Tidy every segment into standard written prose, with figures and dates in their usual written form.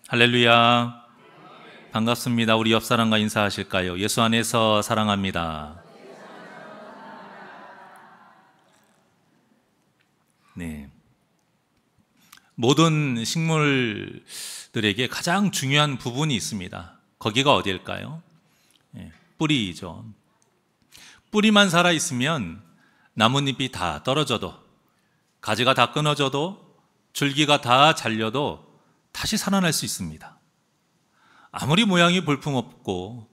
할렐루야. 반갑습니다. 우리 옆 사람과 인사하실까요? 예수 안에서 사랑합니다. 네. 모든 식물들에게 가장 중요한 부분이 있습니다. 거기가 어디일까요? 뿌리이죠. 뿌리만 살아있으면 나뭇잎이 다 떨어져도, 가지가 다 끊어져도, 줄기가 다 잘려도 다시 살아날 수 있습니다. 아무리 모양이 볼품없고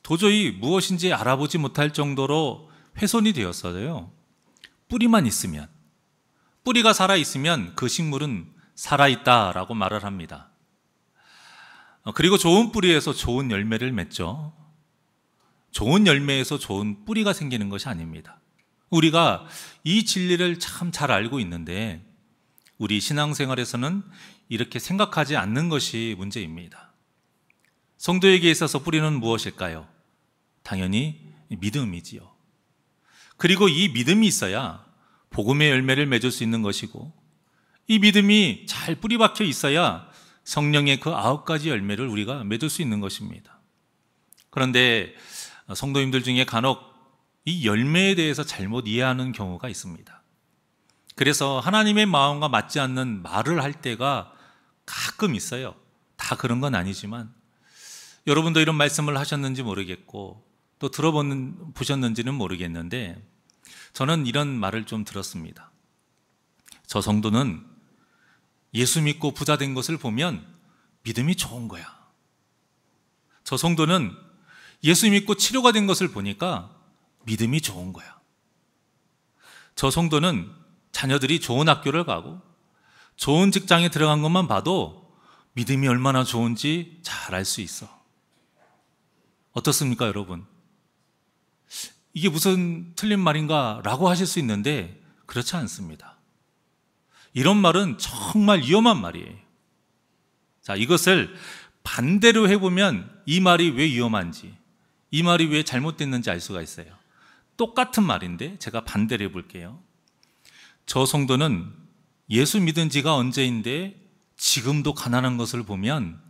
도저히 무엇인지 알아보지 못할 정도로 훼손이 되었어요. 뿌리만 있으면, 뿌리가 살아있으면 그 식물은 살아있다라고 말을 합니다. 그리고 좋은 뿌리에서 좋은 열매를 맺죠. 좋은 열매에서 좋은 뿌리가 생기는 것이 아닙니다. 우리가 이 진리를 참 잘 알고 있는데 우리 신앙생활에서는 이렇게 생각하지 않는 것이 문제입니다. 성도에게 있어서 뿌리는 무엇일까요? 당연히 믿음이지요. 그리고 이 믿음이 있어야 복음의 열매를 맺을 수 있는 것이고, 이 믿음이 잘 뿌리 박혀 있어야 성령의 그 9가지 열매를 우리가 맺을 수 있는 것입니다. 그런데 성도님들 중에 간혹 이 열매에 대해서 잘못 이해하는 경우가 있습니다. 그래서 하나님의 마음과 맞지 않는 말을 할 때가 가끔 있어요. 다 그런 건 아니지만 여러분도 이런 말씀을 하셨는지 모르겠고 또 들어보셨는지는 모르겠는데 저는 이런 말을 좀 들었습니다. 저 성도는 예수 믿고 부자 된 것을 보면 믿음이 좋은 거야. 저 성도는 예수 믿고 치료가 된 것을 보니까 믿음이 좋은 거야. 저 성도는 자녀들이 좋은 학교를 가고 좋은 직장에 들어간 것만 봐도 믿음이 얼마나 좋은지 잘 알 수 있어. 어떻습니까, 여러분? 이게 무슨 틀린 말인가 라고 하실 수 있는데 그렇지 않습니다. 이런 말은 정말 위험한 말이에요. 자, 이것을 반대로 해보면 이 말이 왜 위험한지, 이 말이 왜 잘못됐는지 알 수가 있어요. 똑같은 말인데 제가 반대로 해볼게요. 저 성도는 예수 믿은 지가 언제인데 지금도 가난한 것을 보면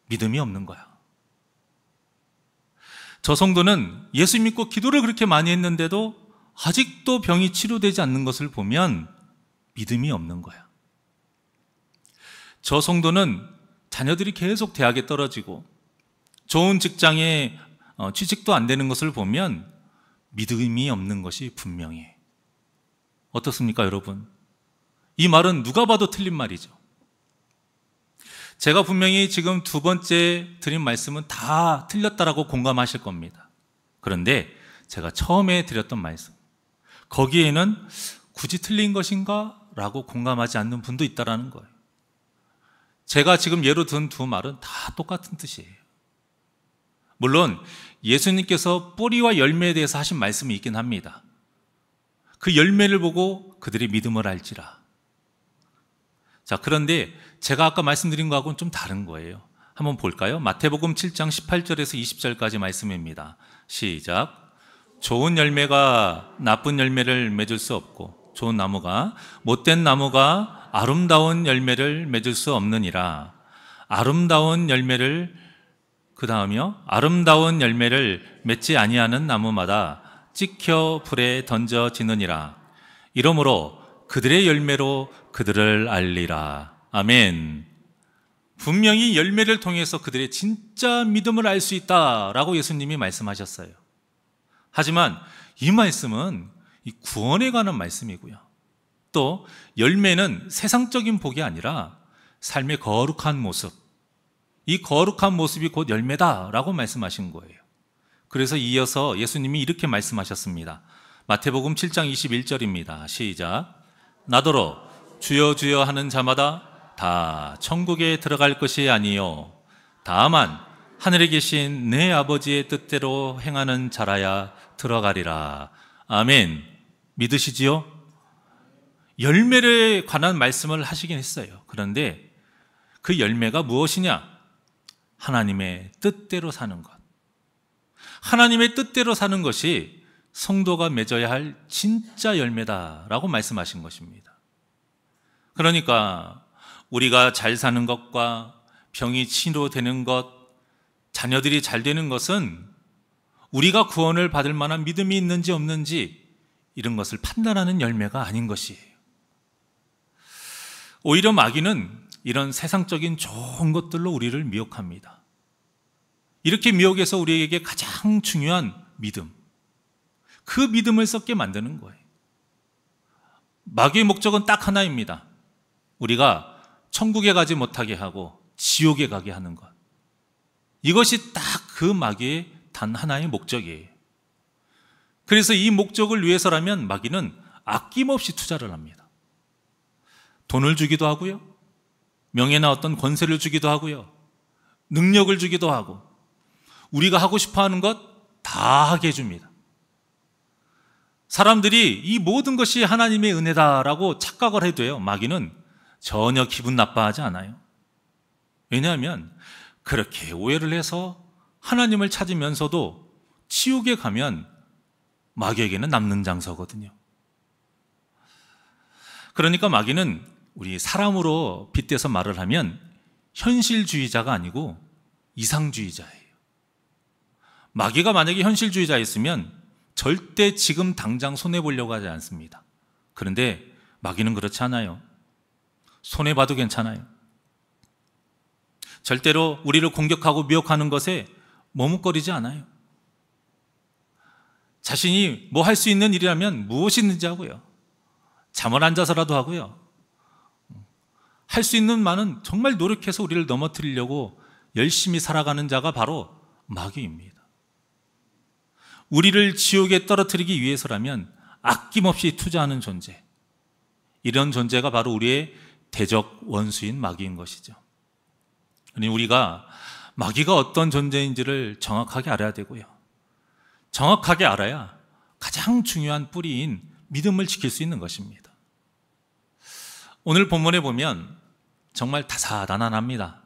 믿음이 없는 거야. 저 성도는 예수 믿고 기도를 그렇게 많이 했는데도 아직도 병이 치료되지 않는 것을 보면 믿음이 없는 거야. 저 성도는 자녀들이 계속 대학에 떨어지고 좋은 직장에 취직도 안 되는 것을 보면 믿음이 없는 것이 분명해. 어떻습니까, 여러분? 이 말은 누가 봐도 틀린 말이죠. 제가 분명히 지금 두 번째 드린 말씀은 다 틀렸다라고 공감하실 겁니다. 그런데 제가 처음에 드렸던 말씀, 거기에는 굳이 틀린 것인가? 라고 공감하지 않는 분도 있다는 거예요. 제가 지금 예로 든 두 말은 다 똑같은 뜻이에요. 물론 예수님께서 뿌리와 열매에 대해서 하신 말씀이 있긴 합니다. 그 열매를 보고 그들의 믿음을 알지라. 자, 그런데 제가 아까 말씀드린 거하고는 좀 다른 거예요. 한번 볼까요? 마태복음 7장 18절에서 20절까지 말씀입니다. 시작. 좋은 열매가 나쁜 열매를 맺을 수 없고 좋은 나무가 못된 나무가 아름다운 열매를 맺을 수 없느니라. 아름다운 열매를 아름다운 열매를 맺지 아니하는 나무마다 찍혀 불에 던져지느니라. 이러므로 그들의 열매로 그들을 알리라. 아멘. 분명히 열매를 통해서 그들의 진짜 믿음을 알 수 있다라고 예수님이 말씀하셨어요. 하지만 이 말씀은 이 구원에 관한 말씀이고요. 또 열매는 세상적인 복이 아니라 삶의 거룩한 모습, 이 거룩한 모습이 곧 열매다라고 말씀하신 거예요. 그래서 이어서 예수님이 이렇게 말씀하셨습니다. 마태복음 7장 21절입니다. 시작. 나더러 주여 주여 하는 자마다 다 천국에 들어갈 것이 아니요 다만 하늘에 계신 내 아버지의 뜻대로 행하는 자라야 들어가리라. 아멘. 믿으시지요? 열매에 관한 말씀을 하시긴 했어요. 그런데 그 열매가 무엇이냐? 하나님의 뜻대로 사는 것. 하나님의 뜻대로 사는 것이 성도가 맺어야 할 진짜 열매다라고 말씀하신 것입니다. 그러니까 우리가 잘 사는 것과 병이 치료되는 것, 자녀들이 잘 되는 것은 우리가 구원을 받을 만한 믿음이 있는지 없는지 이런 것을 판단하는 열매가 아닌 것이에요. 오히려 마귀는 이런 세상적인 좋은 것들로 우리를 미혹합니다. 이렇게 미혹해서 우리에게 가장 중요한 믿음, 그 믿음을 썩게 만드는 거예요. 마귀의 목적은 딱 하나입니다. 우리가 천국에 가지 못하게 하고 지옥에 가게 하는 것. 이것이 딱 그 마귀의 단 하나의 목적이에요. 그래서 이 목적을 위해서라면 마귀는 아낌없이 투자를 합니다. 돈을 주기도 하고요, 명예나 어떤 권세를 주기도 하고요, 능력을 주기도 하고, 우리가 하고 싶어 하는 것 다 하게 해줍니다. 사람들이 이 모든 것이 하나님의 은혜다라고 착각을 해도요, 마귀는 전혀 기분 나빠하지 않아요. 왜냐하면 그렇게 오해를 해서 하나님을 찾으면서도 지옥에 가면 마귀에게는 남는 장소거든요. 그러니까 마귀는 우리 사람으로 빗대서 말을 하면 현실주의자가 아니고 이상주의자예요. 마귀가 만약에 현실주의자였으면 절대 지금 당장 손해보려고 하지 않습니다. 그런데 마귀는 그렇지 않아요. 손해봐도 괜찮아요. 절대로 우리를 공격하고 미혹하는 것에 머뭇거리지 않아요. 자신이 뭐 할 수 있는 일이라면 무엇이든지 하고요, 잠을 앉아서라도 하고요, 할 수 있는 많은 정말 노력해서 우리를 넘어뜨리려고 열심히 살아가는 자가 바로 마귀입니다. 우리를 지옥에 떨어뜨리기 위해서라면 아낌없이 투자하는 존재, 이런 존재가 바로 우리의 대적 원수인 마귀인 것이죠. 우리가 마귀가 어떤 존재인지를 정확하게 알아야 되고요, 정확하게 알아야 가장 중요한 뿌리인 믿음을 지킬 수 있는 것입니다. 오늘 본문에 보면 정말 다사다난합니다.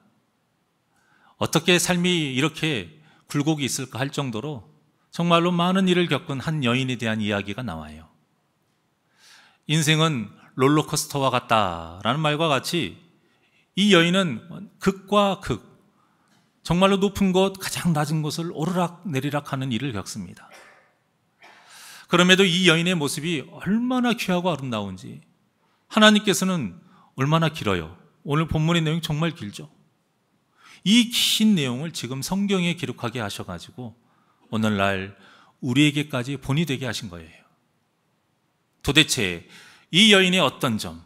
어떻게 삶이 이렇게 굴곡이 있을까 할 정도로 정말로 많은 일을 겪은 한 여인에 대한 이야기가 나와요. 인생은 롤러코스터와 같다라는 말과 같이 이 여인은 극과 극, 정말로 높은 곳, 가장 낮은 곳을 오르락 내리락 하는 일을 겪습니다. 그럼에도 이 여인의 모습이 얼마나 귀하고 아름다운지 하나님께서는 얼마나 길어요. 오늘 본문의 내용이 정말 길죠. 이 긴 내용을 지금 성경에 기록하게 하셔가지고 오늘날 우리에게까지 본이 되게 하신 거예요. 도대체 이 여인의 어떤 점,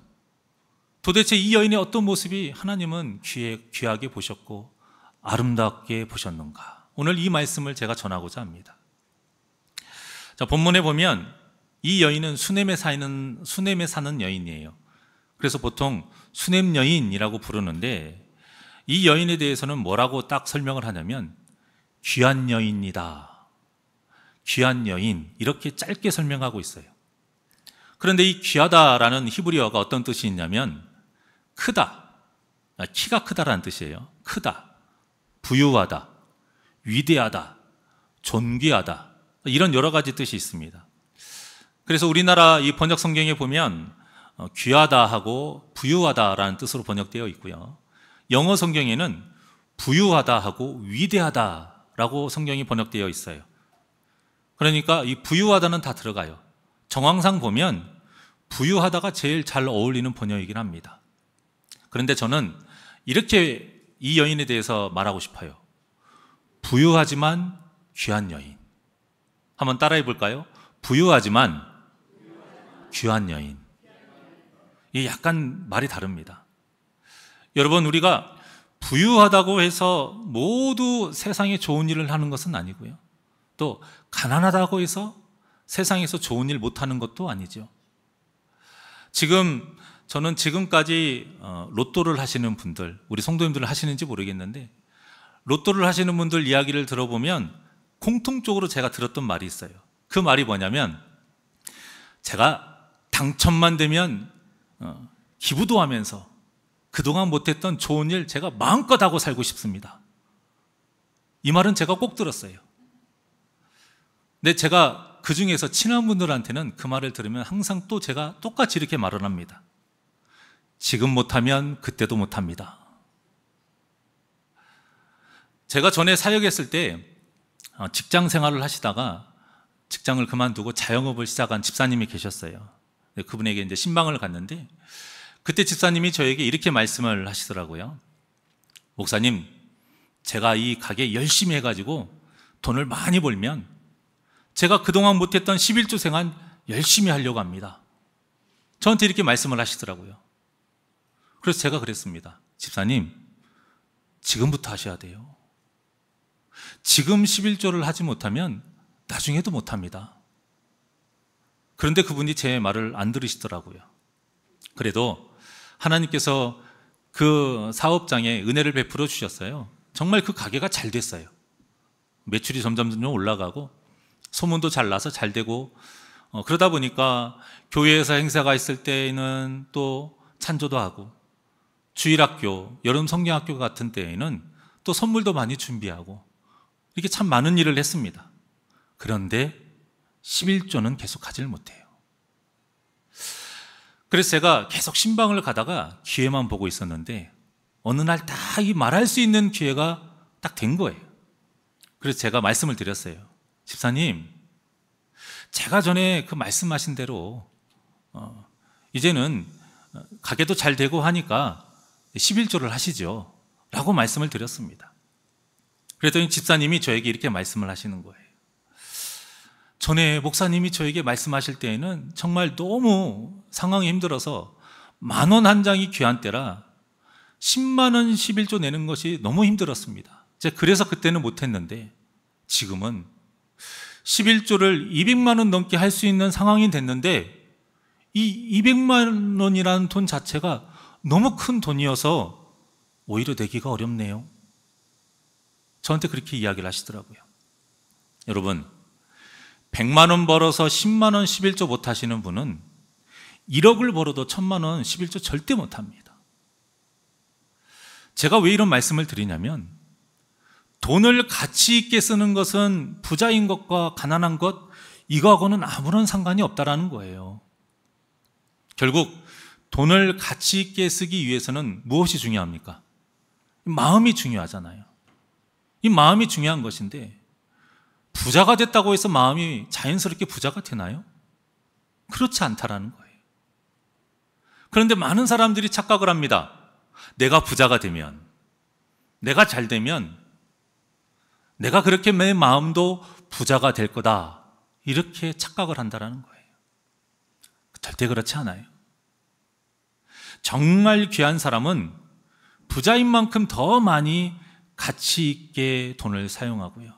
도대체 이 여인의 어떤 모습이 하나님은 귀하게 보셨고 아름답게 보셨는가? 오늘 이 말씀을 제가 전하고자 합니다. 자, 본문에 보면 이 여인은 수넴에 사는 여인이에요. 그래서 보통 수넴 여인이라고 부르는데, 이 여인에 대해서는 뭐라고 딱 설명을 하냐면 귀한 여인이다, 귀한 여인, 이렇게 짧게 설명하고 있어요. 그런데 이 귀하다라는 히브리어가 어떤 뜻이 있냐면 크다, 키가 크다라는 뜻이에요. 크다, 부유하다, 위대하다, 존귀하다, 이런 여러 가지 뜻이 있습니다. 그래서 우리나라 이 번역 성경에 보면 귀하다 하고 부유하다라는 뜻으로 번역되어 있고요, 영어 성경에는 부유하다 하고 위대하다라고 성경이 번역되어 있어요. 그러니까 이 부유하다는 다 들어가요. 정황상 보면 부유하다가 제일 잘 어울리는 번역이긴 합니다. 그런데 저는 이렇게 이 여인에 대해서 말하고 싶어요. 부유하지만 귀한 여인. 한번 따라해 볼까요? 부유하지만 귀한 여인. 이게 약간 말이 다릅니다. 여러분, 우리가 부유하다고 해서 모두 세상에 좋은 일을 하는 것은 아니고요, 또 가난하다고 해서 세상에서 좋은 일 못하는 것도 아니죠. 저는 지금까지 로또를 하시는 분들, 우리 성도님들 하시는지 모르겠는데, 로또를 하시는 분들 이야기를 들어보면 공통적으로 제가 들었던 말이 있어요. 그 말이 뭐냐면, 제가 당첨만 되면 기부도 하면서 그동안 못했던 좋은 일 제가 마음껏 하고 살고 싶습니다. 이 말은 제가 꼭 들었어요. 근데 제가 그 중에서 친한 분들한테는 그 말을 들으면 항상 또 제가 똑같이 이렇게 말을 합니다. 지금 못하면 그때도 못합니다. 제가 전에 사역했을 때 직장 생활을 하시다가 직장을 그만두고 자영업을 시작한 집사님이 계셨어요. 그분에게 이제 신방을 갔는데 그때 집사님이 저에게 이렇게 말씀을 하시더라고요. 목사님, 제가 이 가게 열심히 해가지고 돈을 많이 벌면 제가 그동안 못했던 11조 생활 열심히 하려고 합니다. 저한테 이렇게 말씀을 하시더라고요. 그래서 제가 그랬습니다. 집사님, 지금부터 하셔야 돼요. 지금 11조를 하지 못하면 나중에도 못합니다. 그런데 그분이 제 말을 안 들으시더라고요. 그래도 하나님께서 그 사업장에 은혜를 베풀어 주셨어요. 정말 그 가게가 잘 됐어요. 매출이 점점 올라가고 소문도 잘 나서 잘 되고 그러다 보니까 교회에서 행사가 있을 때에는 또 찬조도 하고 주일학교, 여름 성경학교 같은 때에는 또 선물도 많이 준비하고 이렇게 참 많은 일을 했습니다. 그런데 11조는 계속 하질 못해요. 그래서 제가 계속 신방을 가다가 기회만 보고 있었는데 어느 날 딱 이 말할 수 있는 기회가 딱 된 거예요. 그래서 제가 말씀을 드렸어요. 집사님, 제가 전에 그 말씀하신 대로 이제는 가게도 잘 되고 하니까 11조를 하시죠 라고 말씀을 드렸습니다. 그랬더니 집사님이 저에게 이렇게 말씀을 하시는 거예요. 전에 목사님이 저에게 말씀하실 때에는 정말 너무 상황이 힘들어서 10,000원 한 장이 귀한 때라 10만 원 11조 내는 것이 너무 힘들었습니다. 그래서 그때는 못했는데 지금은 11조를 200만 원 넘게 할 수 있는 상황이 됐는데 이 200만 원이라는 돈 자체가 너무 큰 돈이어서 오히려 내기가 어렵네요. 저한테 그렇게 이야기를 하시더라고요. 여러분, 100만 원 벌어서 10만 원 11조 못 하시는 분은 1억을 벌어도 1,000만 원 11조 절대 못 합니다. 제가 왜 이런 말씀을 드리냐면 돈을 가치 있게 쓰는 것은 부자인 것과 가난한 것 이거하고는 아무런 상관이 없다라는 거예요. 결국 돈을 가치 있게 쓰기 위해서는 무엇이 중요합니까? 마음이 중요하잖아요. 이 마음이 중요한 것인데 부자가 됐다고 해서 마음이 자연스럽게 부자가 되나요? 그렇지 않다라는 거예요. 그런데 많은 사람들이 착각을 합니다. 내가 부자가 되면, 내가 잘 되면 내가 그렇게 내 마음도 부자가 될 거다, 이렇게 착각을 한다는 거예요. 절대 그렇지 않아요. 정말 귀한 사람은 부자인 만큼 더 많이 가치 있게 돈을 사용하고요.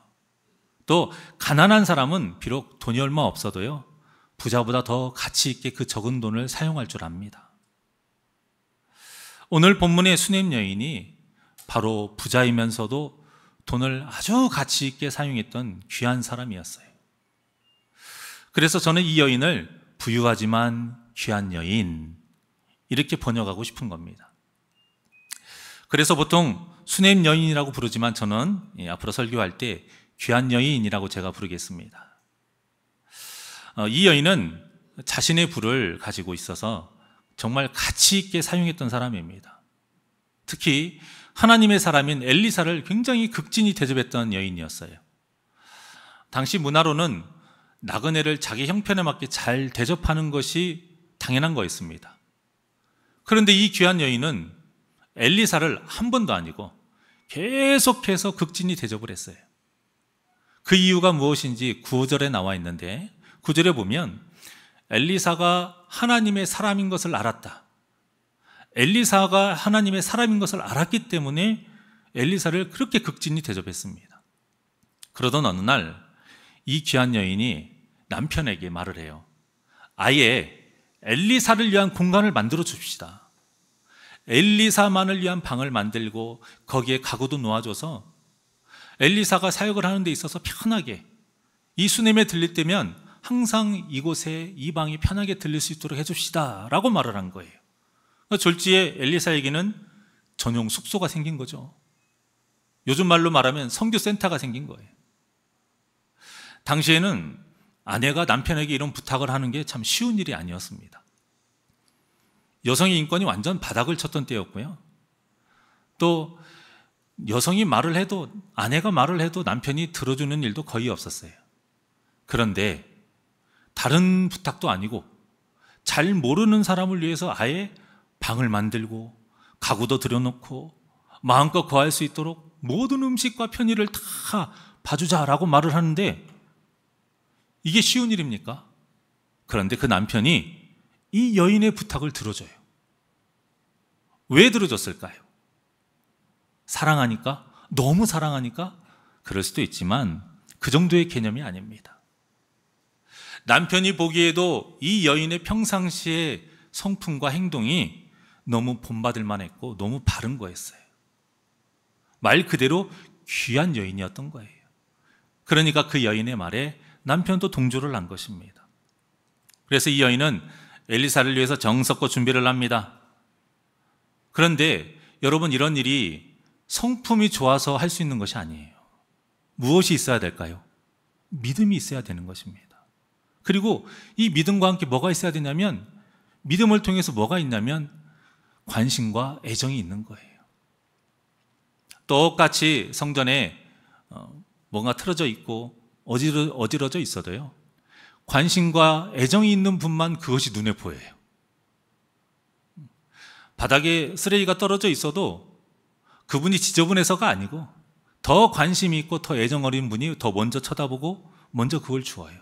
또 가난한 사람은 비록 돈이 얼마 없어도요, 부자보다 더 가치 있게 그 적은 돈을 사용할 줄 압니다. 오늘 본문의 수냄 여인이 바로 부자이면서도 돈을 아주 가치 있게 사용했던 귀한 사람이었어요. 그래서 저는 이 여인을 부유하지만 귀한 여인, 이렇게 번역하고 싶은 겁니다. 그래서 보통 수냄 여인이라고 부르지만 저는 앞으로 설교할 때 귀한 여인이라고 제가 부르겠습니다. 이 여인은 자신의 부를 가지고 있어서 정말 가치 있게 사용했던 사람입니다. 특히 하나님의 사람인 엘리사를 굉장히 극진히 대접했던 여인이었어요. 당시 문화로는 나그네를 자기 형편에 맞게 잘 대접하는 것이 당연한 거였습니다. 그런데 이 귀한 여인은 엘리사를 한 번도 아니고 계속해서 극진히 대접을 했어요. 그 이유가 무엇인지 9절에 나와 있는데 9절에 보면 엘리사가 하나님의 사람인 것을 알았다. 엘리사가 하나님의 사람인 것을 알았기 때문에 엘리사를 그렇게 극진히 대접했습니다. 그러던 어느 날 이 귀한 여인이 남편에게 말을 해요. 아예 엘리사를 위한 공간을 만들어 줍시다. 엘리사만을 위한 방을 만들고 거기에 가구도 놓아줘서 엘리사가 사역을 하는 데 있어서 편하게, 이 수냄에 들릴 때면 항상 이곳에 이 방이 편하게 들릴 수 있도록 해줍시다 라고 말을 한 거예요. 졸지에 엘리사에게는 전용 숙소가 생긴 거죠. 요즘 말로 말하면 선교센터가 생긴 거예요. 당시에는 아내가 남편에게 이런 부탁을 하는 게 참 쉬운 일이 아니었습니다. 여성의 인권이 완전 바닥을 쳤던 때였고요. 또 여성이 말을 해도, 아내가 말을 해도 남편이 들어주는 일도 거의 없었어요. 그런데 다른 부탁도 아니고 잘 모르는 사람을 위해서 아예 방을 만들고 가구도 들여놓고 마음껏 거할 수 있도록 모든 음식과 편의를 다 봐주자라고 말을 하는데, 이게 쉬운 일입니까? 그런데 그 남편이 이 여인의 부탁을 들어줘요. 왜 들어줬을까요? 사랑하니까? 너무 사랑하니까? 그럴 수도 있지만 그 정도의 개념이 아닙니다. 남편이 보기에도 이 여인의 평상시의 성품과 행동이 너무 본받을 만했고 너무 바른 거였어요. 말 그대로 귀한 여인이었던 거예요. 그러니까 그 여인의 말에 남편도 동조를 한 것입니다. 그래서 이 여인은 엘리사를 위해서 정성껏 준비를 합니다. 그런데 여러분, 이런 일이 성품이 좋아서 할 수 있는 것이 아니에요. 무엇이 있어야 될까요? 믿음이 있어야 되는 것입니다. 그리고 이 믿음과 함께 뭐가 있어야 되냐면, 믿음을 통해서 뭐가 있냐면 관심과 애정이 있는 거예요. 똑같이 성전에 뭔가 틀어져 있고 어지러져 있어도요, 관심과 애정이 있는 분만 그것이 눈에 보여요. 바닥에 쓰레기가 떨어져 있어도 그분이 지저분해서가 아니고 더 관심이 있고 더 애정 어린 분이 더 먼저 쳐다보고 먼저 그걸 주어요.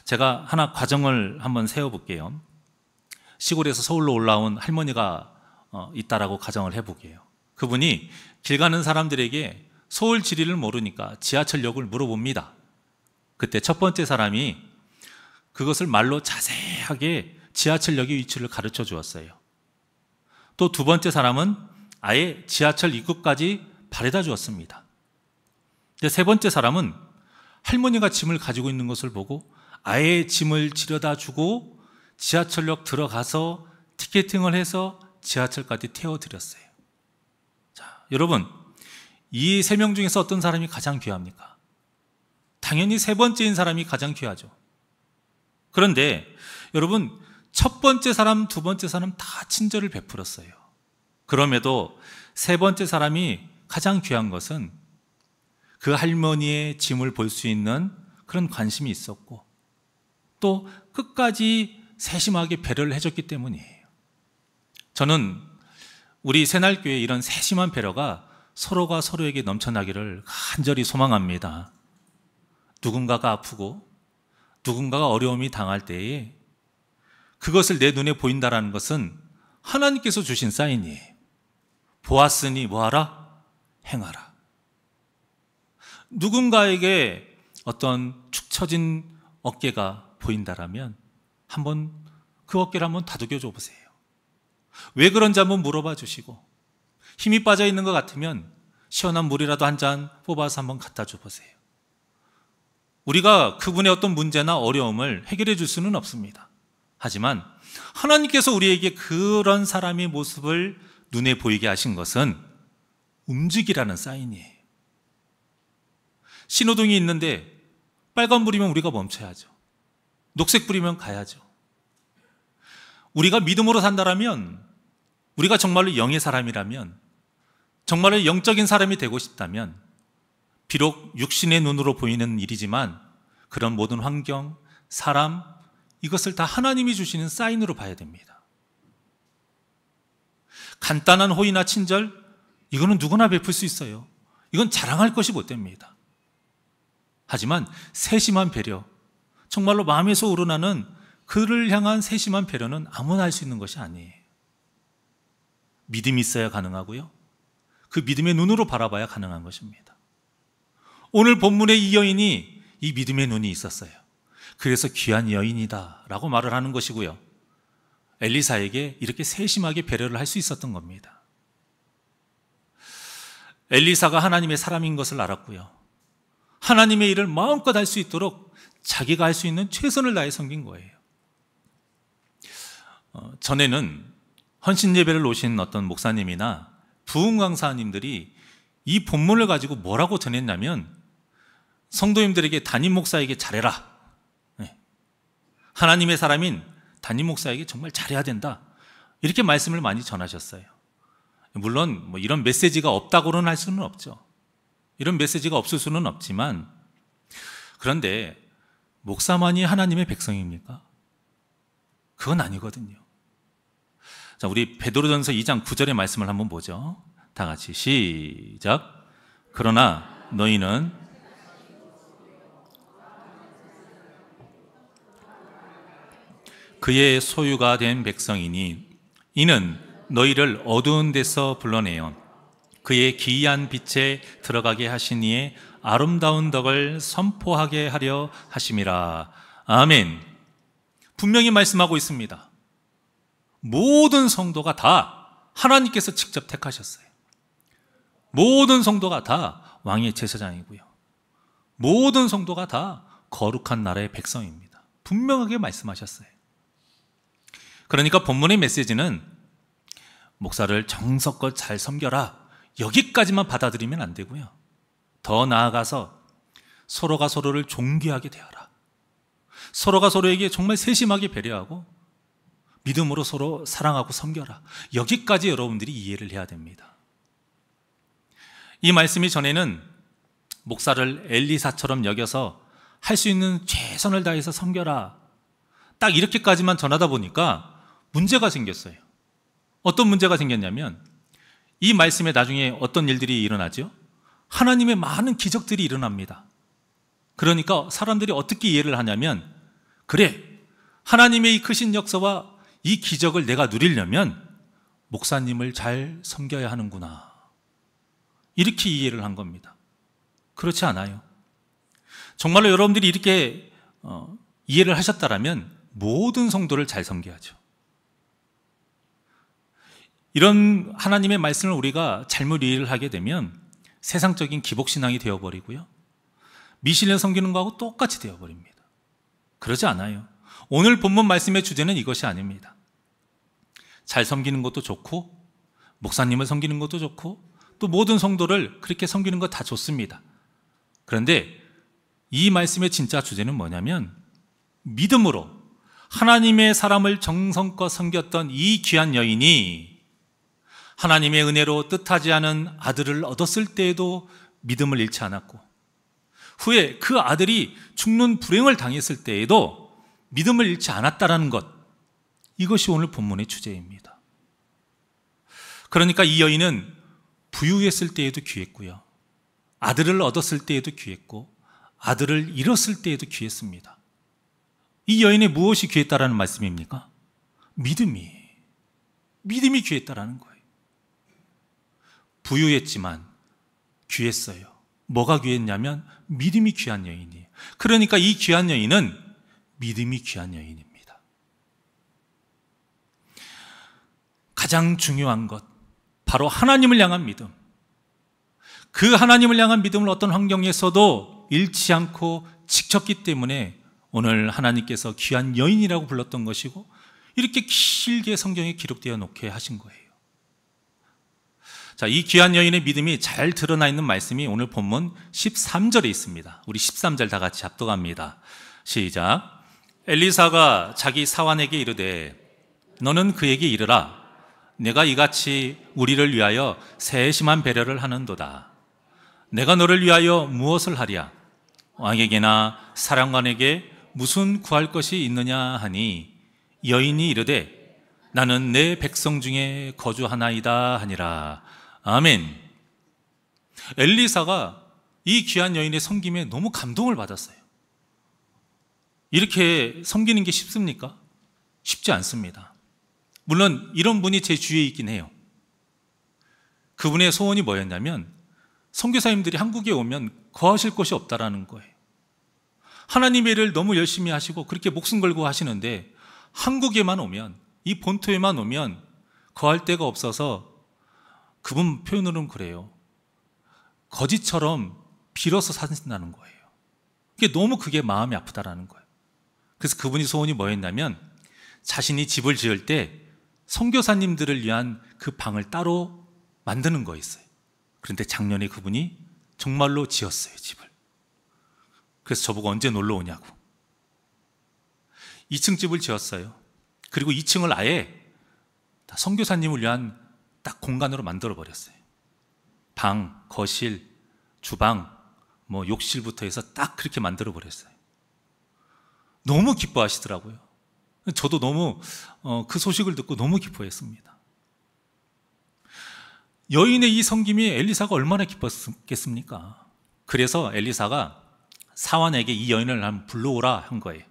제가 하나 과정을 한번 세워볼게요. 시골에서 서울로 올라온 할머니가 있다라고 가정을 해보게요. 그분이 길 가는 사람들에게 서울 지리를 모르니까 지하철역을 물어봅니다. 그때 첫 번째 사람이 그것을 말로 자세하게 지하철역의 위치를 가르쳐 주었어요. 또 두 번째 사람은 아예 지하철 입구까지 바래다 주었습니다. 세 번째 사람은 할머니가 짐을 가지고 있는 것을 보고 아예 짐을 지려다 주고 지하철역 들어가서 티켓팅을 해서 지하철까지 태워드렸어요. 자, 여러분, 이 세 명 중에서 어떤 사람이 가장 귀합니까? 당연히 세 번째인 사람이 가장 귀하죠. 그런데 여러분, 첫 번째 사람, 두 번째 사람 다 친절을 베풀었어요. 그럼에도 세 번째 사람이 가장 귀한 것은 그 할머니의 짐을 볼 수 있는 그런 관심이 있었고, 또 끝까지 세심하게 배려를 해줬기 때문이에요. 저는 우리 새날교회 이런 세심한 배려가 서로가 서로에게 넘쳐나기를 간절히 소망합니다. 누군가가 아프고 누군가가 어려움이 당할 때에 그것을 내 눈에 보인다는 것은 하나님께서 주신 사인이에요. 보았으니 뭐하라? 행하라. 누군가에게 어떤 축 처진 어깨가 보인다라면 한번 그 어깨를 한번 다독여 줘 보세요. 왜 그런지 한번 물어봐 주시고, 힘이 빠져 있는 것 같으면 시원한 물이라도 한 잔 뽑아서 한번 갖다 줘 보세요. 우리가 그분의 어떤 문제나 어려움을 해결해 줄 수는 없습니다. 하지만 하나님께서 우리에게 그런 사람의 모습을 눈에 보이게 하신 것은 움직이라는 사인이에요. 신호등이 있는데 빨간불이면 우리가 멈춰야죠. 녹색불이면 가야죠. 우리가 믿음으로 산다라면, 우리가 정말로 영의 사람이라면, 정말로 영적인 사람이 되고 싶다면, 비록 육신의 눈으로 보이는 일이지만 그런 모든 환경, 사람, 이것을 다 하나님이 주시는 사인으로 봐야 됩니다. 간단한 호의나 친절, 이거는 누구나 베풀 수 있어요. 이건 자랑할 것이 못 됩니다. 하지만 세심한 배려, 정말로 마음에서 우러나는 그를 향한 세심한 배려는 아무나 할 수 있는 것이 아니에요. 믿음이 있어야 가능하고요, 그 믿음의 눈으로 바라봐야 가능한 것입니다. 오늘 본문의 이 여인이 이 믿음의 눈이 있었어요. 그래서 귀한 여인이다 라고 말을 하는 것이고요, 엘리사에게 이렇게 세심하게 배려를 할 수 있었던 겁니다. 엘리사가 하나님의 사람인 것을 알았고요, 하나님의 일을 마음껏 할 수 있도록 자기가 할 수 있는 최선을 다해 섬긴 거예요. 전에는 헌신 예배를 오신 어떤 목사님이나 부흥 강사님들이 이 본문을 가지고 뭐라고 전했냐면, 성도님들에게 담임 목사에게 잘해라, 하나님의 사람인 담임 목사에게 정말 잘해야 된다, 이렇게 말씀을 많이 전하셨어요. 물론 뭐 이런 메시지가 없다고는 할 수는 없죠. 이런 메시지가 없을 수는 없지만, 그런데 목사만이 하나님의 백성입니까? 그건 아니거든요. 자, 우리 베드로전서 2장 9절의 말씀을 한번 보죠. 다 같이 시작. 그러나 너희는 그의 소유가 된 백성이니 이는 너희를 어두운 데서 불러내어 그의 기이한 빛에 들어가게 하신 이의 아름다운 덕을 선포하게 하려 하심이라. 아멘. 분명히 말씀하고 있습니다. 모든 성도가 다 하나님께서 직접 택하셨어요. 모든 성도가 다 왕의 제사장이고요. 모든 성도가 다 거룩한 나라의 백성입니다. 분명하게 말씀하셨어요. 그러니까 본문의 메시지는 목사를 정성껏 잘 섬겨라, 여기까지만 받아들이면 안 되고요. 더 나아가서 서로가 서로를 존귀하게 대하라. 서로가 서로에게 정말 세심하게 배려하고 믿음으로 서로 사랑하고 섬겨라. 여기까지 여러분들이 이해를 해야 됩니다. 이 말씀이 전에는 목사를 엘리사처럼 여겨서 할 수 있는 최선을 다해서 섬겨라, 딱 이렇게까지만 전하다 보니까 문제가 생겼어요. 어떤 문제가 생겼냐면 이 말씀에 나중에 어떤 일들이 일어나죠? 하나님의 많은 기적들이 일어납니다. 그러니까 사람들이 어떻게 이해를 하냐면, 그래, 하나님의 이 크신 역사와 이 기적을 내가 누리려면 목사님을 잘 섬겨야 하는구나, 이렇게 이해를 한 겁니다. 그렇지 않아요. 정말로 여러분들이 이렇게 이해를 하셨다라면 모든 성도를 잘 섬겨야죠. 이런 하나님의 말씀을 우리가 잘못 이해를 하게 되면 세상적인 기복신앙이 되어버리고요, 미신을 섬기는 거하고 똑같이 되어버립니다. 그러지 않아요. 오늘 본문 말씀의 주제는 이것이 아닙니다. 잘 섬기는 것도 좋고 목사님을 섬기는 것도 좋고 또 모든 성도를 그렇게 섬기는 것 다 좋습니다. 그런데 이 말씀의 진짜 주제는 뭐냐면, 믿음으로 하나님의 사람을 정성껏 섬겼던 이 귀한 여인이 하나님의 은혜로 뜻하지 않은 아들을 얻었을 때에도 믿음을 잃지 않았고, 후에 그 아들이 죽는 불행을 당했을 때에도 믿음을 잃지 않았다라는 것, 이것이 오늘 본문의 주제입니다. 그러니까 이 여인은 부유했을 때에도 귀했고요, 아들을 얻었을 때에도 귀했고, 아들을 잃었을 때에도 귀했습니다. 이 여인의 무엇이 귀했다라는 말씀입니까? 믿음이 귀했다라는 거예요. 부유했지만 귀했어요. 뭐가 귀했냐면 믿음이 귀한 여인이에요. 그러니까 이 귀한 여인은 믿음이 귀한 여인입니다. 가장 중요한 것, 바로 하나님을 향한 믿음. 그 하나님을 향한 믿음을 어떤 환경에서도 잃지 않고 지켰기 때문에 오늘 하나님께서 귀한 여인이라고 불렀던 것이고, 이렇게 길게 성경에 기록되어 놓게 하신 거예요. 자, 이 귀한 여인의 믿음이 잘 드러나 있는 말씀이 오늘 본문 13절에 있습니다. 우리 13절 다 같이 합독합니다. 시작. 엘리사가 자기 사환에게 이르되 너는 그에게 이르라. 내가 이같이 우리를 위하여 세심한 배려를 하는도다. 내가 너를 위하여 무엇을 하랴? 왕에게나 사령관에게 무슨 구할 것이 있느냐 하니, 여인이 이르되 나는 내 백성 중에 거주하나이다 하니라. 아멘. 엘리사가 이 귀한 여인의 섬김에 너무 감동을 받았어요. 이렇게 섬기는 게 쉽습니까? 쉽지 않습니다. 물론 이런 분이 제 주위에 있긴 해요. 그분의 소원이 뭐였냐면, 선교사님들이 한국에 오면 거하실 곳이 없다라는 거예요. 하나님의 일을 너무 열심히 하시고 그렇게 목숨 걸고 하시는데 한국에만 오면, 이 본토에만 오면 거할 데가 없어서, 그분 표현으로는 그래요, 거지처럼 빌어서 사신다는 거예요. 그게 마음이 아프다라는 거예요. 그래서 그분이 소원이 뭐였냐면, 자신이 집을 지을 때 선교사님들을 위한 그 방을 따로 만드는 거였어요. 그런데 작년에 그분이 정말로 지었어요, 집을. 그래서 저보고 언제 놀러 오냐고. 2층 집을 지었어요. 그리고 2층을 아예 다 선교사님을 위한 딱 공간으로 만들어 버렸어요. 방, 거실, 주방, 욕실부터 해서 딱 그렇게 만들어 버렸어요. 너무 기뻐하시더라고요. 저도 너무 그 소식을 듣고 너무 기뻐했습니다. 여인의 이 섬김이 엘리사가 얼마나 기뻤겠습니까? 그래서 엘리사가 사환에게 이 여인을 한번 불러오라 한 거예요.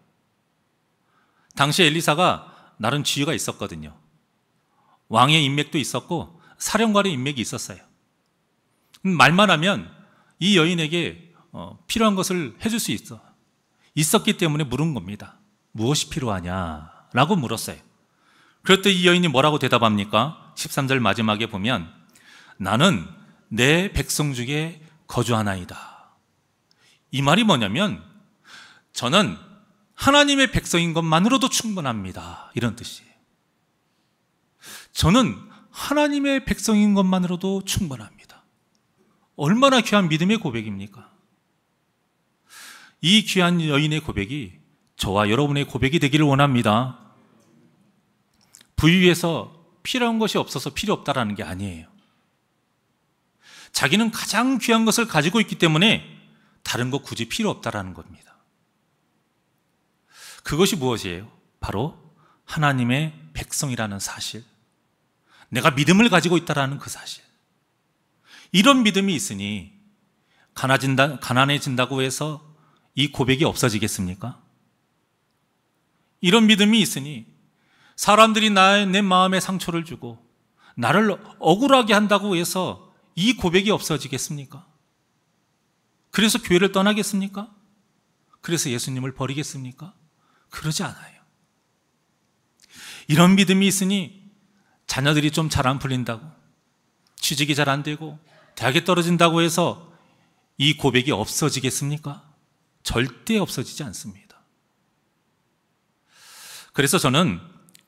당시 엘리사가 나름 지위가 있었거든요. 왕의 인맥도 있었고 사령관의 인맥이 있었어요. 말만 하면 이 여인에게 필요한 것을 해줄 수 있었기 때문에 물은 겁니다. 무엇이 필요하냐라고 물었어요. 그랬더니 이 여인이 뭐라고 대답합니까? 13절 마지막에 보면 나는 내 백성 중에 거주하나이다. 이 말이 뭐냐면 저는 하나님의 백성인 것만으로도 충분합니다. 이런 뜻이에요. 저는 하나님의 백성인 것만으로도 충분합니다. 얼마나 귀한 믿음의 고백입니까? 이 귀한 여인의 고백이 저와 여러분의 고백이 되기를 원합니다. 부유해서 필요한 것이 없어서 필요 없다라는 게 아니에요. 자기는 가장 귀한 것을 가지고 있기 때문에 다른 거 굳이 필요 없다라는 겁니다. 그것이 무엇이에요? 바로 하나님의 백성이라는 사실. 내가 믿음을 가지고 있다라는 그 사실. 이런 믿음이 있으니 가난해진다고 해서 이 고백이 없어지겠습니까? 이런 믿음이 있으니 사람들이 내 마음에 상처를 주고 나를 억울하게 한다고 해서 이 고백이 없어지겠습니까? 그래서 교회를 떠나겠습니까? 그래서 예수님을 버리겠습니까? 그러지 않아요. 이런 믿음이 있으니 자녀들이 좀 잘 안 풀린다고, 취직이 잘 안 되고 대학에 떨어진다고 해서 이 고백이 없어지겠습니까? 절대 없어지지 않습니다. 그래서 저는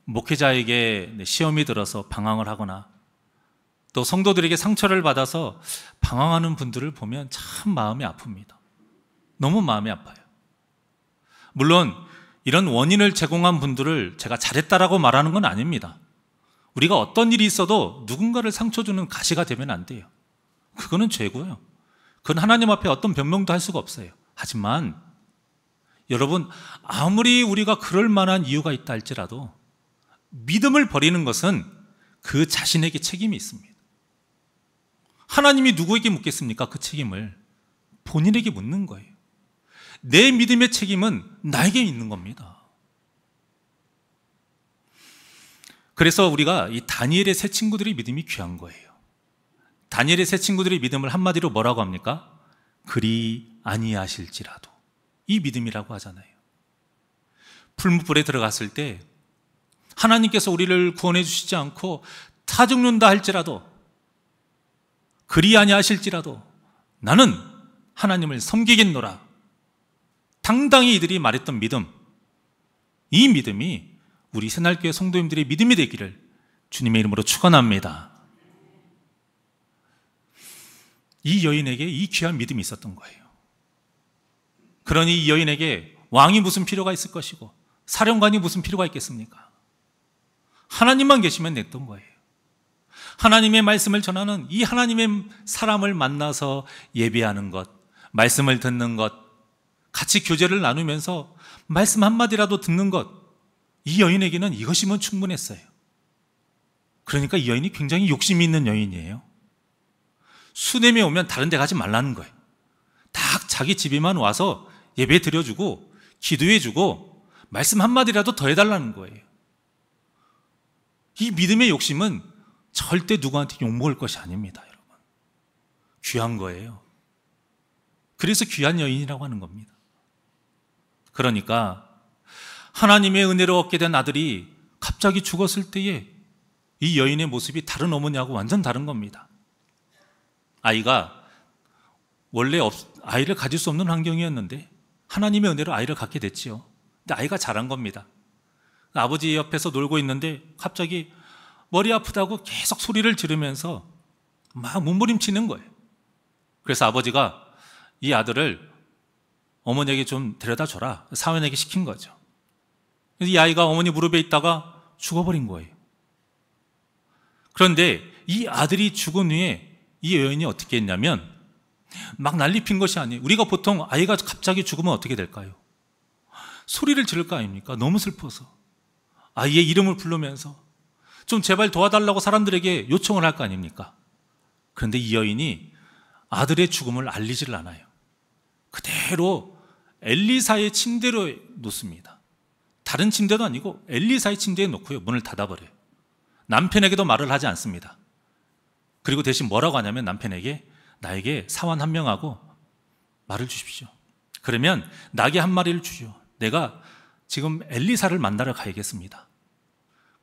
목회자에게 시험이 들어서 방황을 하거나 또 성도들에게 상처를 받아서 방황하는 분들을 보면 참 마음이 아픕니다. 너무 마음이 아파요. 물론 이런 원인을 제공한 분들을 제가 잘했다라고 말하는 건 아닙니다. 우리가 어떤 일이 있어도 누군가를 상처 주는 가시가 되면 안 돼요. 그거는 죄고요. 그건 하나님 앞에 어떤 변명도 할 수가 없어요. 하지만 여러분, 아무리 우리가 그럴 만한 이유가 있다 할지라도 믿음을 버리는 것은 그 자신에게 책임이 있습니다. 하나님이 누구에게 묻겠습니까? 그 책임을 본인에게 묻는 거예요. 내 믿음의 책임은 나에게 있는 겁니다. 그래서 우리가 이 다니엘의 세 친구들의 믿음이 귀한 거예요. 다니엘의 세 친구들의 믿음을 한마디로 뭐라고 합니까? 그리 아니하실지라도. 이 믿음이라고 하잖아요. 풀무불에 들어갔을 때 하나님께서 우리를 구원해 주시지 않고 타 죽는다 할지라도, 그리 아니하실지라도 나는 하나님을 섬기겠노라. 당당히 이들이 말했던 믿음, 이 믿음이 우리 새날교회 성도님들의 믿음이 되기를 주님의 이름으로 축원합니다. 이 여인에게 이 귀한 믿음이 있었던 거예요. 그러니 이 여인에게 왕이 무슨 필요가 있을 것이고 사령관이 무슨 필요가 있겠습니까? 하나님만 계시면 됐던 거예요. 하나님의 말씀을 전하는 이 하나님의 사람을 만나서 예배하는 것, 말씀을 듣는 것, 같이 교제를 나누면서 말씀 한마디라도 듣는 것, 이 여인에게는 이것이면 충분했어요. 그러니까 이 여인이 굉장히 욕심이 있는 여인이에요. 수냄에 오면 다른 데 가지 말라는 거예요. 딱 자기 집에만 와서 예배 드려주고 기도해주고 말씀 한마디라도 더 해달라는 거예요. 이 믿음의 욕심은 절대 누구한테 욕먹을 것이 아닙니다, 여러분. 귀한 거예요. 그래서 귀한 여인이라고 하는 겁니다. 그러니까 하나님의 은혜로 얻게 된 아들이 갑자기 죽었을 때에 이 여인의 모습이 다른 어머니하고 완전 다른 겁니다. 아이가 원래 아이를 가질 수 없는 환경이었는데 하나님의 은혜로 아이를 갖게 됐지요. 근데 아이가 자란 겁니다. 아버지 옆에서 놀고 있는데 갑자기 머리 아프다고 계속 소리를 지르면서 막 몸부림치는 거예요. 그래서 아버지가 이 아들을 어머니에게 좀 데려다 줘라, 사원에게 시킨 거죠. 그래서 이 아이가 어머니 무릎에 있다가 죽어버린 거예요. 그런데 이 아들이 죽은 후에 이 여인이 어떻게 했냐면 막 난리 핀 것이 아니에요. 우리가 보통 아이가 갑자기 죽으면 어떻게 될까요? 소리를 지를 거 아닙니까? 너무 슬퍼서 아이의 이름을 부르면서 좀 제발 도와달라고 사람들에게 요청을 할 거 아닙니까? 그런데 이 여인이 아들의 죽음을 알리지를 않아요. 그대로 엘리사의 침대로 놓습니다. 다른 침대도 아니고 엘리사의 침대에 놓고요, 문을 닫아버려요. 남편에게도 말을 하지 않습니다. 그리고 대신 뭐라고 하냐면 남편에게 나에게 사원 한 명하고 말을 주십시오. 그러면 낙이 한 마리를 주죠. 내가 지금 엘리사를 만나러 가야겠습니다.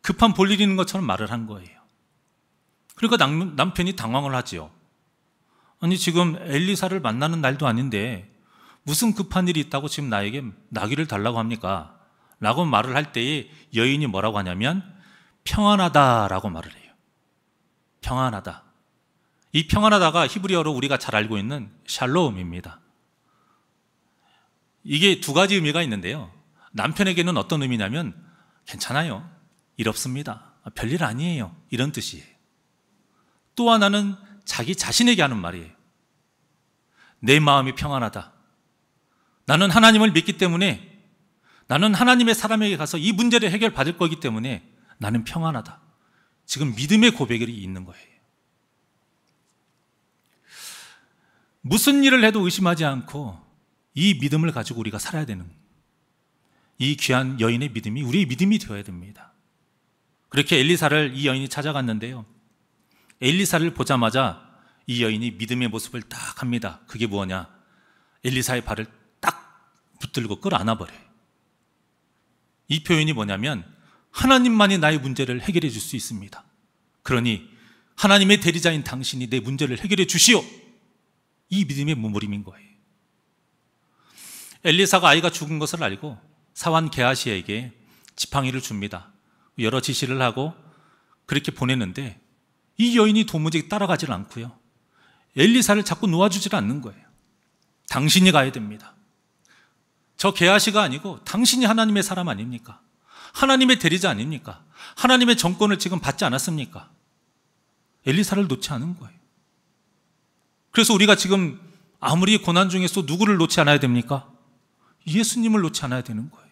급한 볼일 있는 것처럼 말을 한 거예요. 그러니까 남편이 당황을 하지요. 아니 지금 엘리사를 만나는 날도 아닌데 무슨 급한 일이 있다고 지금 나에게 나귀를 달라고 합니까? 라고 말을 할 때에 여인이 뭐라고 하냐면 평안하다라고 말을 해요. 평안하다. 이 평안하다가 히브리어로 우리가 잘 알고 있는 샬롬입니다. 이게 두 가지 의미가 있는데요. 남편에게는 어떤 의미냐면 괜찮아요. 일 없습니다. 별일 아니에요. 이런 뜻이에요. 또 하나는 자기 자신에게 하는 말이에요. 내 마음이 평안하다. 나는 하나님을 믿기 때문에 나는 하나님의 사람에게 가서 이 문제를 해결받을 거기 때문에 나는 평안하다. 지금 믿음의 고백이 있는 거예요. 무슨 일을 해도 의심하지 않고 이 믿음을 가지고 우리가 살아야 되는 이 귀한 여인의 믿음이 우리의 믿음이 되어야 됩니다. 그렇게 엘리사를 이 여인이 찾아갔는데요. 엘리사를 보자마자 이 여인이 믿음의 모습을 딱 합니다. 그게 뭐냐? 엘리사의 발을 딱 붙들고 끌어안아버려요. 이 표현이 뭐냐면 하나님만이 나의 문제를 해결해 줄 수 있습니다. 그러니 하나님의 대리자인 당신이 내 문제를 해결해 주시오. 이 믿음의 몸부림인 거예요. 엘리사가 아이가 죽은 것을 알고 사환 게하시에게 지팡이를 줍니다. 여러 지시를 하고 그렇게 보냈는데 이 여인이 도무지 따라가질 않고요. 엘리사를 자꾸 놓아주질 않는 거예요. 당신이 가야 됩니다. 저 게하시가 아니고 당신이 하나님의 사람 아닙니까? 하나님의 대리자 아닙니까? 하나님의 정권을 지금 받지 않았습니까? 엘리사를 놓지 않은 거예요. 그래서 우리가 지금 아무리 고난 중에서 누구를 놓지 않아야 됩니까? 예수님을 놓지 않아야 되는 거예요.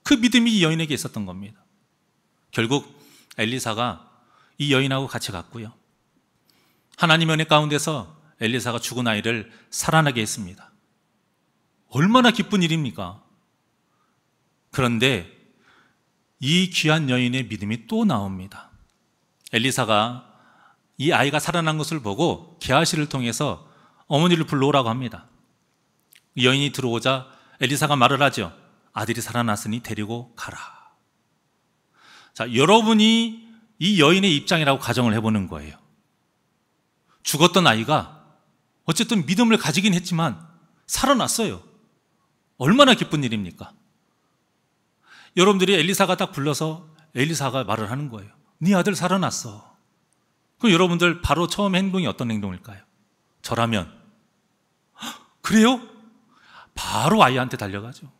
그 믿음이 이 여인에게 있었던 겁니다. 결국 엘리사가 이 여인하고 같이 갔고요. 하나님의 은혜 가운데서 엘리사가 죽은 아이를 살아나게 했습니다. 얼마나 기쁜 일입니까? 그런데 이 귀한 여인의 믿음이 또 나옵니다. 엘리사가 이 아이가 살아난 것을 보고 게하시를 통해서 어머니를 불러오라고 합니다. 여인이 들어오자 엘리사가 말을 하죠. 아들이 살아났으니 데리고 가라. 자, 여러분이 이 여인의 입장이라고 가정을 해보는 거예요. 죽었던 아이가 어쨌든 믿음을 가지긴 했지만 살아났어요. 얼마나 기쁜 일입니까? 여러분들이 엘리사가 딱 불러서 엘리사가 말을 하는 거예요. 네 아들 살아났어. 그럼 여러분들 바로 처음 행동이 어떤 행동일까요? 저라면 그래요? 바로 아이한테 달려가죠.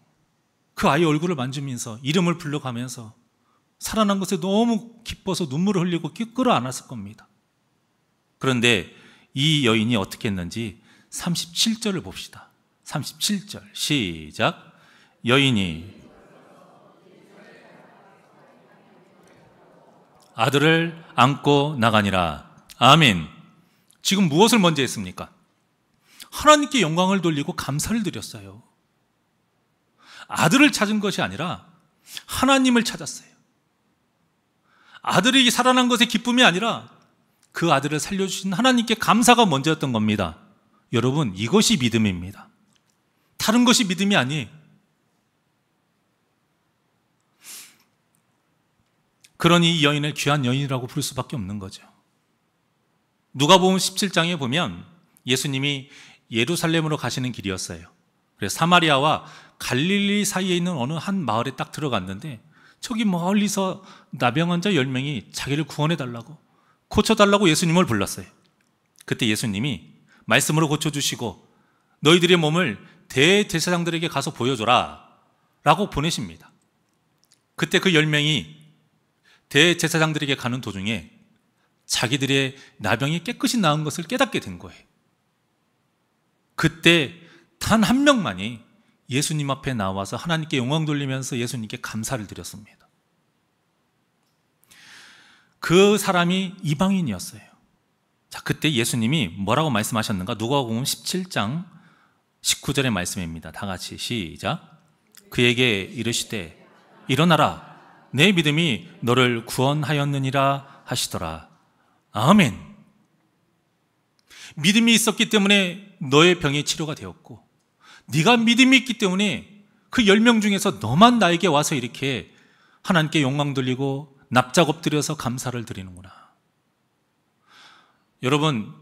그 아이 얼굴을 만지면서 이름을 불러가면서 살아난 것에 너무 기뻐서 눈물을 흘리고 끌어안았을 겁니다. 그런데 이 여인이 어떻게 했는지 37절을 봅시다. 37절 시작. 여인이 아들을 안고 나가니라. 아멘. 지금 무엇을 먼저 했습니까? 하나님께 영광을 돌리고 감사를 드렸어요. 아들을 찾은 것이 아니라 하나님을 찾았어요. 아들이 살아난 것의 기쁨이 아니라 그 아들을 살려주신 하나님께 감사가 먼저였던 겁니다. 여러분, 이것이 믿음입니다. 다른 것이 믿음이 아니에요. 그러니 이 여인을 귀한 여인이라고 부를 수밖에 없는 거죠. 누가복음 17장에 보면 예수님이 예루살렘으로 가시는 길이었어요. 그래서 사마리아와 갈릴리 사이에 있는 어느 한 마을에 딱 들어갔는데 저기 멀리서 나병 환자 10명이 자기를 구원해달라고, 고쳐달라고 예수님을 불렀어요. 그때 예수님이 말씀으로 고쳐주시고 너희들의 몸을 대제사장들에게 가서 보여줘라 라고 보내십니다. 그때 그 10명이 대제사장들에게 가는 도중에 자기들의 나병이 깨끗이 나은 것을 깨닫게 된 거예요. 그때 단 한 명만이 예수님 앞에 나와서 하나님께 영광 돌리면서 예수님께 감사를 드렸습니다. 그 사람이 이방인이었어요. 자, 그때 예수님이 뭐라고 말씀하셨는가? 누가복음 17장 19절의 말씀입니다. 다 같이 시작. 그에게 이르시되 일어나라, 내 믿음이 너를 구원하였느니라 하시더라. 아멘. 믿음이 있었기 때문에 너의 병이 치료가 되었고, 네가 믿음이 있기 때문에 그 10명 중에서 너만 나에게 와서 이렇게 하나님께 영광 돌리고 납작 엎드려서 감사를 드리는구나. 여러분,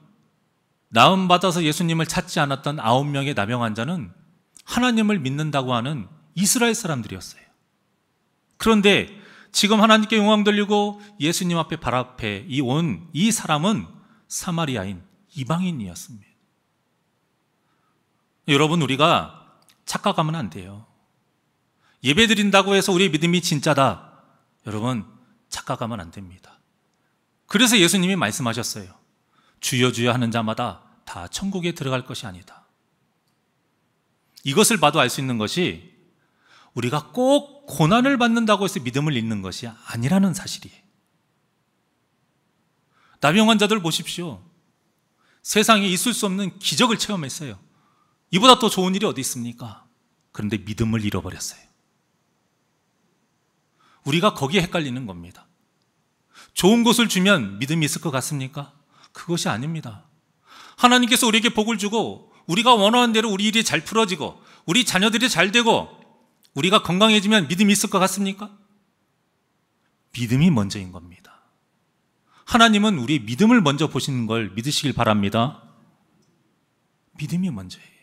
나음 받아서 예수님을 찾지 않았던 9명의 나병 환자는 하나님을 믿는다고 하는 이스라엘 사람들이었어요. 그런데 지금 하나님께 영광 돌리고 예수님 앞에 발 앞에 이 사람은 사마리아인 이방인이었습니다. 여러분, 우리가 착각하면 안 돼요. 예배 드린다고 해서 우리의 믿음이 진짜다, 여러분 착각하면 안 됩니다. 그래서 예수님이 말씀하셨어요. 주여 주여 하는 자마다 다 천국에 들어갈 것이 아니다. 이것을 봐도 알 수 있는 것이 우리가 꼭 고난을 받는다고 해서 믿음을 잃는 것이 아니라는 사실이에요. 나병 환자들 보십시오. 세상에 있을 수 없는 기적을 체험했어요. 이보다 더 좋은 일이 어디 있습니까? 그런데 믿음을 잃어버렸어요. 우리가 거기에 헷갈리는 겁니다. 좋은 것을 주면 믿음이 있을 것 같습니까? 그것이 아닙니다. 하나님께서 우리에게 복을 주고 우리가 원하는 대로 우리 일이 잘 풀어지고 우리 자녀들이 잘 되고 우리가 건강해지면 믿음이 있을 것 같습니까? 믿음이 먼저인 겁니다. 하나님은 우리 믿음을 먼저 보시는 걸 믿으시길 바랍니다. 믿음이 먼저예요.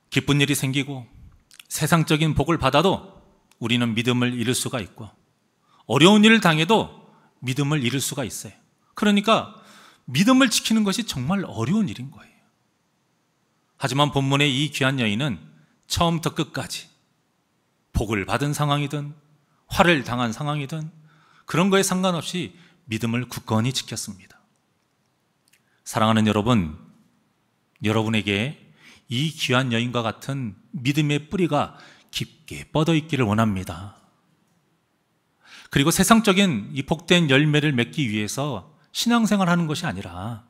기쁜 일이 생기고 세상적인 복을 받아도 우리는 믿음을 잃을 수가 있고, 어려운 일을 당해도 믿음을 잃을 수가 있어요. 그러니까 믿음을 지키는 것이 정말 어려운 일인 거예요. 하지만 본문의 이 귀한 여인은 처음부터 끝까지 복을 받은 상황이든 화를 당한 상황이든 그런 거에 상관없이 믿음을 굳건히 지켰습니다. 사랑하는 여러분, 여러분에게 이 귀한 여인과 같은 믿음의 뿌리가 깊게 뻗어 있기를 원합니다. 그리고 세상적인 이 복된 열매를 맺기 위해서 신앙생활을 하는 것이 아니라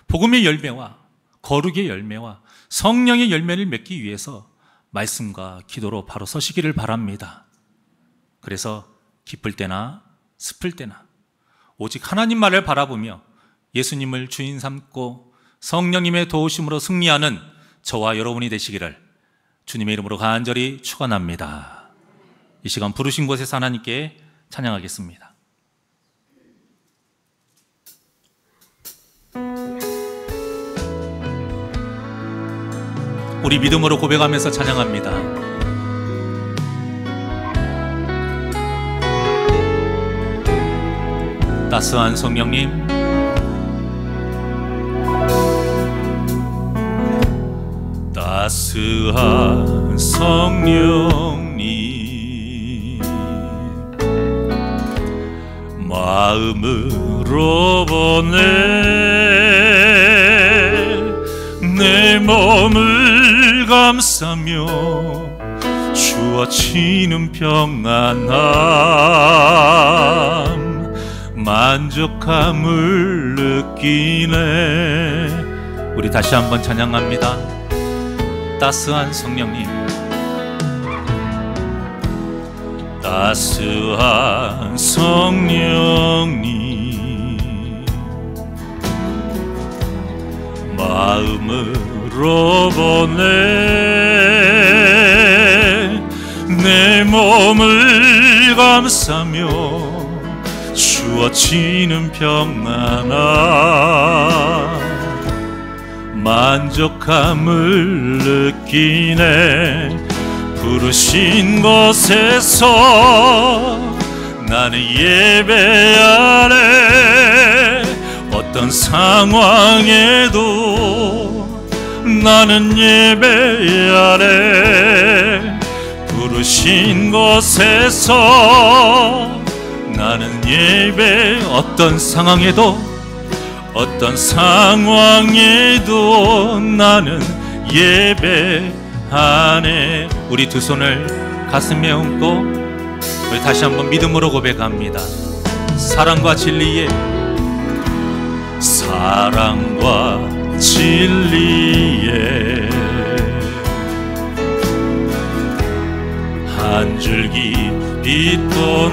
복음의 열매와 거룩의 열매와 성령의 열매를 맺기 위해서 말씀과 기도로 바로 서시기를 바랍니다. 그래서 기쁠 때나 슬플 때나 오직 하나님 말을 바라보며 예수님을 주인 삼고 성령님의 도우심으로 승리하는 저와 여러분이 되시기를 주님의 이름으로 간절히 축원합니다. 이 시간 부르신 곳에서 하나님께 찬양하겠습니다. 우리 믿음으로 고백하면서 찬양합니다. 따스한 성령님, 따스한 성령님, 마음으로 보내 내 몸을 감싸며 주어지는 평안함 만족함을 느끼네. 우리 다시 한번 찬양합니다. 따스한 성령님, 따스한 성령님, 마음으로 보내 내 몸을 감싸며 주어지는 평안함 만족함을 느끼네. 부르신 곳에서 나는 예배하네. 어떤 상황에도 나는 예배하네. 부르신 곳에서 나는 예배, 어떤 상황에도 어떤 상황에도 나는 예배하네. 우리 두 손을 가슴에 얹고 우리 다시 한번 믿음으로 고백합니다. 사랑과 진리에, 사랑과 진리에 한 줄기 빛도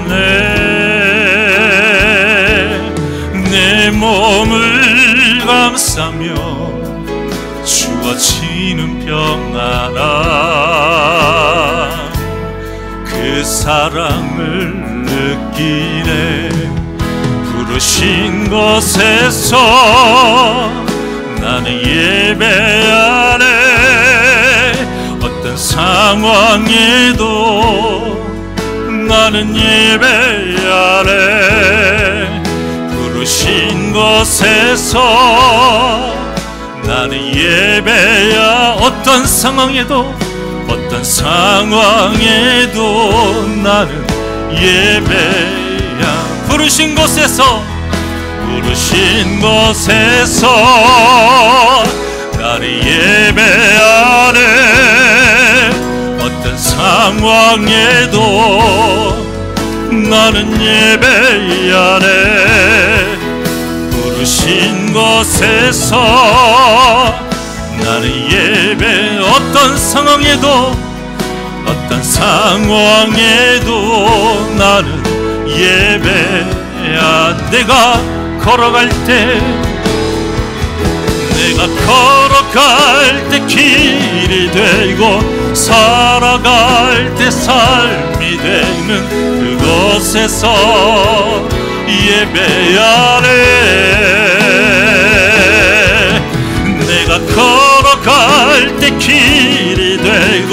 내 몸을 감싸며 주어지는 평안함, 그 사랑을 느끼네. 부르신 곳에서 나는 예배하네. 어떤 상황에도 나는 예배하네. 부르신 곳에서 나는 예배야. 어떤 상황에도 어떤 상황에도 나는 예배야. 부르신 곳에서 부르신 곳에서 나를 예배하네. 어떤 상황에도 나는 예배하네. 부르신 곳에서 나는 예배. 어떤 상황에도 어떤 상황에도 나는 예배야. 내가 걸어갈 때, 내가 걸어갈 때 길이 되고 살아갈 때 삶이 되는 그곳에서 예배하네. 내가 걸어갈 때 길이 되고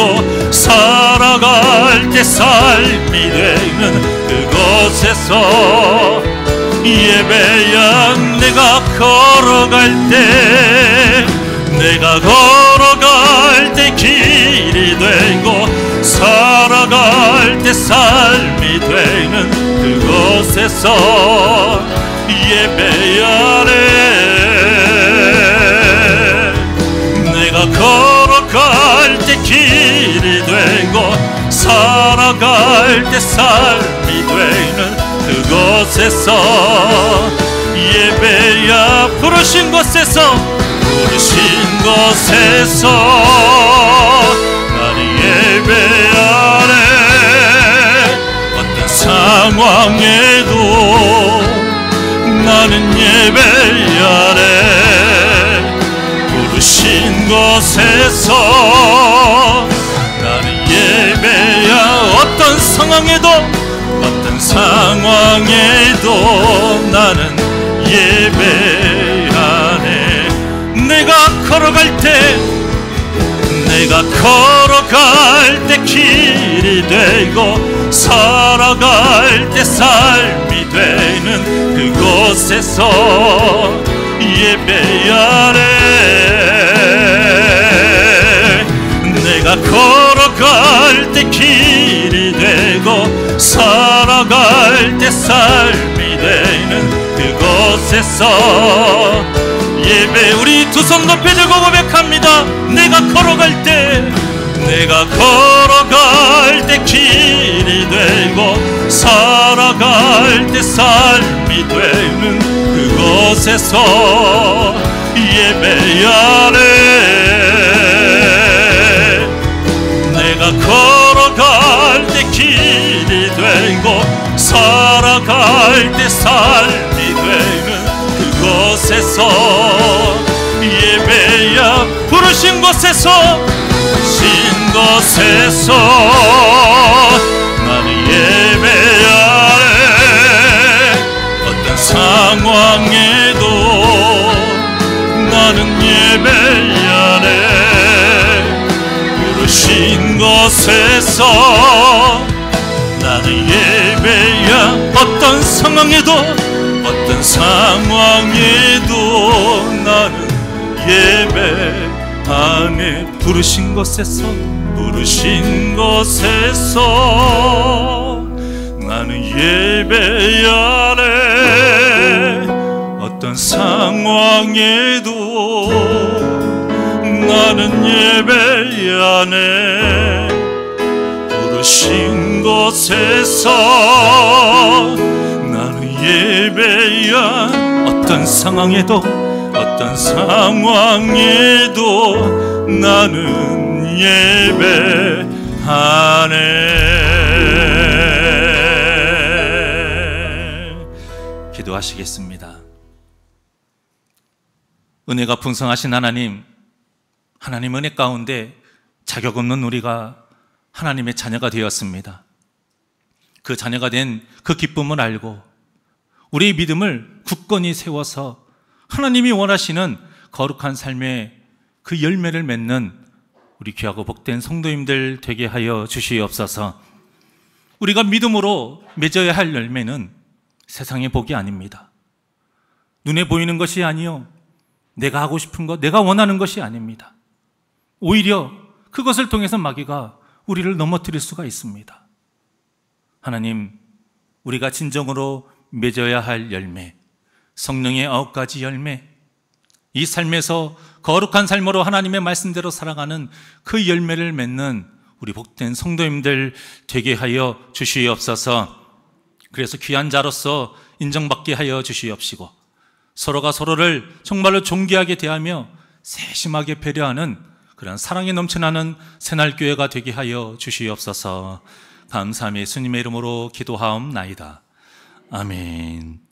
살아갈 때 삶이 되는 그곳에서 예배야. 내가 걸어갈 때, 내가 걸어갈 때 길이 되고 살아갈 때 삶이 되는 그곳에서 예배하네. 내가 걸어갈 때 길이 되고 살아갈 때 삶이 되는 그곳에서 예배야. 부르신 곳에서 부르신 곳에서 나를 예배하네. 어떤 상황에도 나는 예배하네. 부르신 곳에서 나는 예배야. 어떤 상황에도 어떤 상황에도 나는 예배하네. 내가 걸어갈 때, 내가 걸어갈 때 길이 되고 살아갈 때 삶이 되는 그곳에서 예배하네. 내가 걸어갈 때 길이 되고 살아갈 때 삶이 되는 그곳에서 예배. 우리 두 손 높이 들고 고백합니다. 내가 걸어갈 때, 내가 걸어갈 때 길이 되고 살아갈 때 삶이 되는 그곳에서 예배하네. 내가 걸어갈 때 길이 되고 살아갈 때 삶이 되는 그곳에서 예배야. 부르신 곳에서, 부르신 곳에서 나는 예배하네. 어떤 상황에도 나는 예배하네. 부르신 곳에서 나는 예배야. 어떤 상황에도 어떤 상황에도 나는 예배하네. 부르신 곳에서 부르신 곳에서 나는 예배하네. 어떤 상황에도 나는 예배하네. 부르신 곳에서 나는 예배야. 어떤 상황에도 나는 예배하네. 기도하시겠습니다. 은혜가 풍성하신 하나님, 하나님 은혜 가운데 자격 없는 우리가 하나님의 자녀가 되었습니다. 그 자녀가 된 그 기쁨을 알고 우리의 믿음을 굳건히 세워서 하나님이 원하시는 거룩한 삶의 그 열매를 맺는 우리 귀하고 복된 성도님들 되게 하여 주시옵소서. 우리가 믿음으로 맺어야 할 열매는 세상의 복이 아닙니다. 눈에 보이는 것이 아니요, 내가 하고 싶은 것, 내가 원하는 것이 아닙니다. 오히려 그것을 통해서 마귀가 우리를 넘어뜨릴 수가 있습니다. 하나님, 우리가 진정으로 맺어야 할 열매, 성령의 9가지 열매, 이 삶에서 거룩한 삶으로 하나님의 말씀대로 살아가는 그 열매를 맺는 우리 복된 성도님들 되게 하여 주시옵소서. 그래서 귀한 자로서 인정받게 하여 주시옵시고, 서로가 서로를 정말로 존귀하게 대하며 세심하게 배려하는 그런 사랑이 넘쳐나는 새날교회가 되게 하여 주시옵소서. 감사함이 예수님의 이름으로 기도하옵나이다. 아멘.